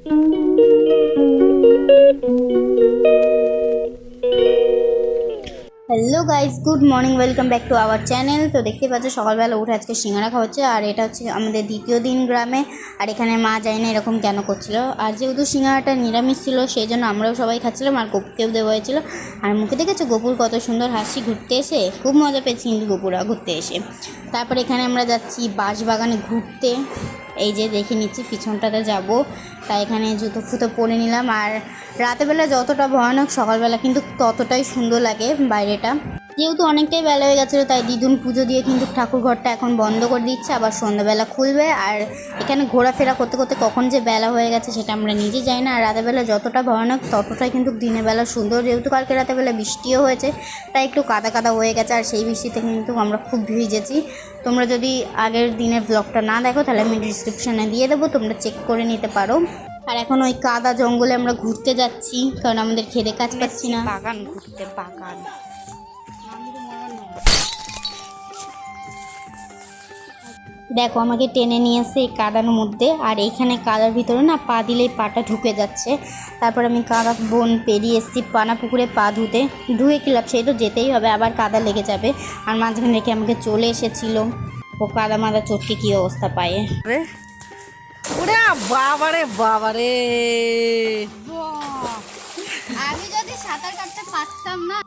Hello guys, good morning, welcome back to our channel. তো দেখতে পাচ্ছ সকালবেলা উঠে আজকে সিঙ্গারা খাওয়া হচ্ছে, আর এটা হচ্ছে আমাদের দ্বিতীয় দিন গ্রামে। আর এখানে মা যায় না এরকম কেন করছিল, আর যেহেতু সিঙ্গারাটা নিরামিষ ছিল সেই জন্য আমরাও সবাই খাচ্ছিলাম, আর গপুকেও দেওয়া হয়েছিল। আর মুখে দেখেছো গপুর কত সুন্দর হাসি ঘুরতে এসে, খুব মজা পেয়েছি কিন্তু গপুরা ঘুরতে এসে। তারপর এখানে আমরা যাচ্ছি বাঁশবাগানে ঘুরতে। এই যে দেখে নিচ্ছি পিছনটাতে যাব, তাই এখানে জুতো ফুতো পরে নিলাম। আর রাতেরবেলা যতটা ভয়ানক, সকালবেলা কিন্তু ততটাই সুন্দর লাগে বাইরেটা। যেহেতু অনেকটাই বেলা হয়ে গেছিলো, তাই দিদুন পুজো দিয়ে কিন্তু ঠাকুর ঘরটা এখন বন্ধ করে দিচ্ছে, আবার সন্ধ্যাবেলা খুলবে। আর এখানে ঘোরাফেরা করতে করতে কখন যে বেলা হয়ে গেছে সেটা আমরা নিজে যাই না। আর রাতেরবেলা যতটা ভয়ানক ততটাই কিন্তু দিনের বেলা সুন্দর। যেহেতু কালকে রাতেরবেলা বৃষ্টিও হয়েছে, তাই একটু কাদা কাদা হয়ে গেছে, আর সেই বৃষ্টিতে কিন্তু আমরা খুব ভিজেছি। তোমরা যদি আগের দিনের ব্লগটা না দেখো তাহলে আমি ডিসক্রিপশানে দিয়ে দেবো, তোমরা চেক করে নিতে পারো। আর এখন ওই কাদা জঙ্গলে আমরা ঘুরতে যাচ্ছি, কারণ আমাদের খেতে কাজ পাচ্ছি না। বাগান ঘুরতে, বাগান। দেখো আমাকে টেনে নিয়ে এসে এই কাদার মধ্যে, আর এইখানে কাদার ভিতরে না পা দিলেই পাটা ঢুকে যাচ্ছে। তারপর আমি কাদা বন পেরিয়ে এসেছি পানা পুকুরে পা ধুয়ে কি লাভ, সেই তো যেতেই হবে, আবার কাদা লেগে যাবে। আর মাঝখানে রেখে আমাকে চলে এসেছিল ও কাদা মাদা চটকে কী অবস্থা পায়ে। ওরে বাবারে বাবারে, আমি যদি সাঁতার কাটতে পারতাম না।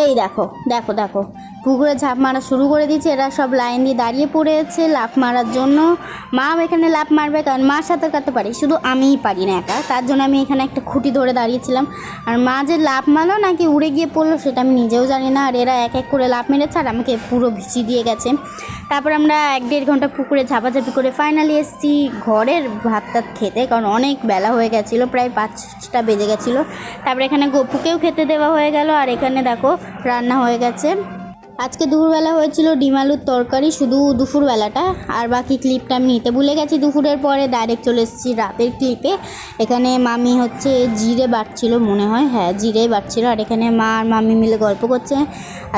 এই দেখো দেখো দেখো, পুকুরে ঝাঁপ মারা শুরু করে দিয়েছে। এরা সব লাইন দিয়ে দাঁড়িয়ে পড়েছে লাফ মারার জন্য। মাও এখানে লাফ মারবে, কারণ মা সাঁতার কাটতে পারি, শুধু আমিই পারি না একা। তার জন্য আমি এখানে একটা খুঁটি ধরে দাঁড়িয়েছিলাম। আর মা যে লাফ মারলো নাকি উড়ে গিয়ে পড়লো সেটা আমি নিজেও জানি না। আর এরা এক এক করে লাফ মেরেছে, আর আমাকে পুরো ভিজিয়ে দিয়ে গেছে। তারপর আমরা 1-1.5 ঘন্টা পুকুরে ঝাপাঝাপি করে ফাইনালি এসেছি ঘরের ভাত টাত খেতে, কারণ অনেক বেলা হয়ে গেছিলো, প্রায় 5টা বেজে গেছিলো। তারপরে এখানে গপুকেও খেতে দেওয়া হয়ে গেল। আর এখানে দেখো রান্না হয়ে গেছে। আজকে দুপুরবেলা হয়েছিল ডিম আলুর তরকারি, শুধু দুপুরবেলাটা। আর বাকি ক্লিপটা আমি নিতে ভুলে গেছি, দুপুরের পরে ডাইরেক্ট চলে এসেছি রাতের ক্লিপে। এখানে মামি হচ্ছে জিরে বাটছিল মনে হয়, হ্যাঁ জিরেই বাটছিল। আর এখানে মা আর মামি মিলে গল্প করছে।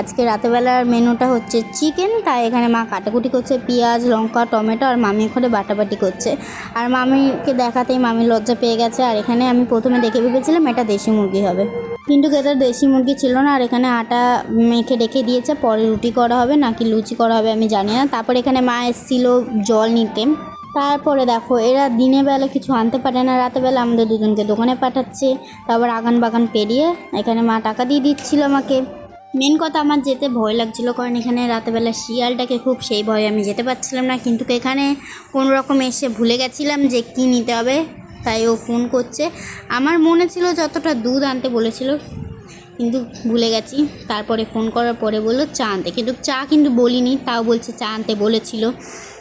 আজকে রাতেরবেলার মেনুটা হচ্ছে চিকেন, তাই এখানে মা কাটাকুটি করছে পেঁয়াজ লঙ্কা টমেটো, আর মামি ওখানে বাটাবাটি করছে। আর মামিকে দেখাতেই মামি লজ্জা পেয়ে গেছে। আর এখানে আমি প্রথমে দেখে ভেবেছিলাম এটা দেশি মুরগি হবে, কিন্তু এটা দেশি মুরগি ছিল না। আর এখানে আটা মেখে রেখে দিয়েছে, পরে রুটি করা হবে নাকি লুচি করা হবে আমি জানি না। তারপর এখানে মা এসেছিল জল নিতে। তারপরে দেখো এরা দিনের বেলা কিছু আনতে পারে না, রাতেরবেলা আমাদের দুজনকে দোকানে পাঠাচ্ছে। তারপর আগান বাগান পেরিয়ে এখানে মা টাকা দিয়ে দিচ্ছিল আমাকে। মেন কথা আমার যেতে ভয় লাগছিল, কারণ এখানে রাতেরবেলা শিয়ালটাকে খুব, সেই ভয়ে আমি যেতে পারছিলাম না। কিন্তু এখানে কোনো রকম এসে ভুলে গেছিলাম যে কী নিতে হবে, তাই ও ফোন করছে। আমার মনে ছিল যতটা দুধ আনতে বলেছিল, কিন্তু ভুলে গেছি। তারপরে ফোন করার পরে বললো চা আনতে, কিন্তু চা কিন্তু বলিনি, তাও বলছে চা আনতে বলেছিল।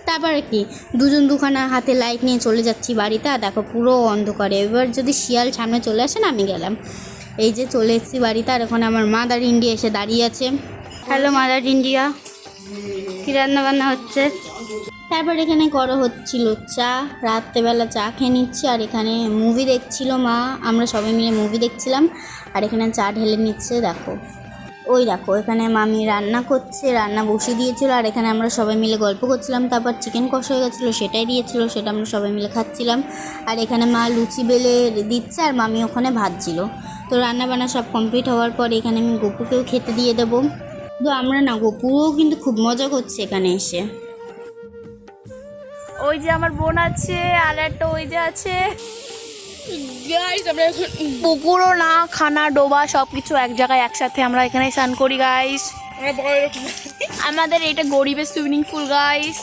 তারপরে কি দুজন দুখানা হাতে লাইট নিয়ে চলে যাচ্ছি বাড়িতে। আর দেখো পুরো অন্ধকারে, এবার যদি শিয়াল সামনে চলে আসে না, আমি গেলাম। এই যে চলে এসেছি বাড়িতে। আর এখন আমার মাদার ইন্ডিয়া এসে দাঁড়িয়ে আছে। হ্যালো মাদার ইন্ডিয়া, কী রান্না বান্না হচ্ছে? তারপর এখানে করা হচ্ছিল চা, রাত্রেবেলা চা খেয়ে নিচ্ছি। আর এখানে মুভি দেখছিল মা, আমরা সবাই মিলে মুভি দেখছিলাম। আর এখানে চা ঢেলে নিচ্ছে দেখো, ওই দেখো এখানে মামি রান্না করছে, রান্না বসিয়ে দিয়েছিল। আর এখানে আমরা সবাই মিলে গল্প করছিলাম। তারপর চিকেন কষা হয়ে গেছিলো, সেটাই দিয়েছিল, সেটা আমরা সবাই মিলে খাচ্ছিলাম। আর এখানে মা লুচি বেলে দিচ্ছে, আর মামি ওখানে ভাজছিল। তো রান্না বান্না সব কমপ্লিট হওয়ার পর এখানে আমি গপুকেও খেতে দিয়ে দেবো। তো আমরা না, গপুও কিন্তু খুব মজা করছে এখানে এসে। ওই যে আমার বোন আছে, আর একটা ওই যে আছে। গাইস আমরা এখন পুকুরও না, খানা ডোবা সবকিছু এক জায়গায় একসাথে আমরা এখানে স্নান করি গাইস। আমাদের এটা গরিবের সুইমিং পুল গাইস,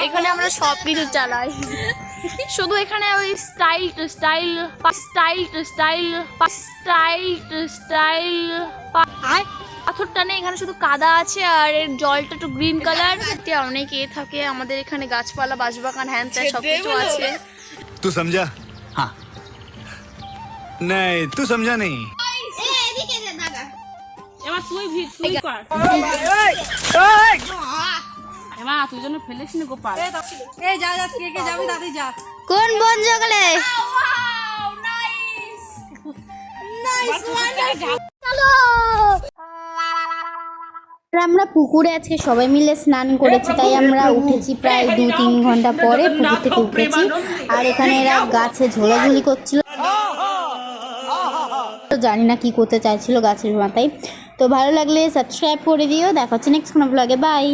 এখানে আমরা সব কিছু চালাই। শুধু এখানে ওই style style style style style style পাথরটা নেই, এখানে শুধু কাদা আছে। আর এর জলটা একটু গ্রিন কালার। অনেক থাকে আমাদের এখানে, গাছপালা বাঁশবাগান হ্যান ত্যান সবকিছু আছে। तू समझा? हाँ नहीं तू समझा नहीं। এবার তুই কর, এবার তুই জন্য ফেলিস না গোপাল। এই যা যা, কে কে যাবি দাদি যা। কোন বন জঙ্গলে? নাইস নাইস, চলো। আর আমরা পুকুরে আজকে সবাই মিলে স্নান করেছি, তাই আমরা উঠেছি প্রায় 2-3 ঘন্টা পরে পুকুর থেকে উঠেছি। আর এখানে এরা গাছে ঝোলাঝুলি করছিল, তো জানি না কি করতে চাইছিল গাছের মাথায়। তো ভালো লাগলে সাবস্ক্রাইব করে দিও, দেখা হচ্ছে নেক্সট কোনো ব্লগে, বাই।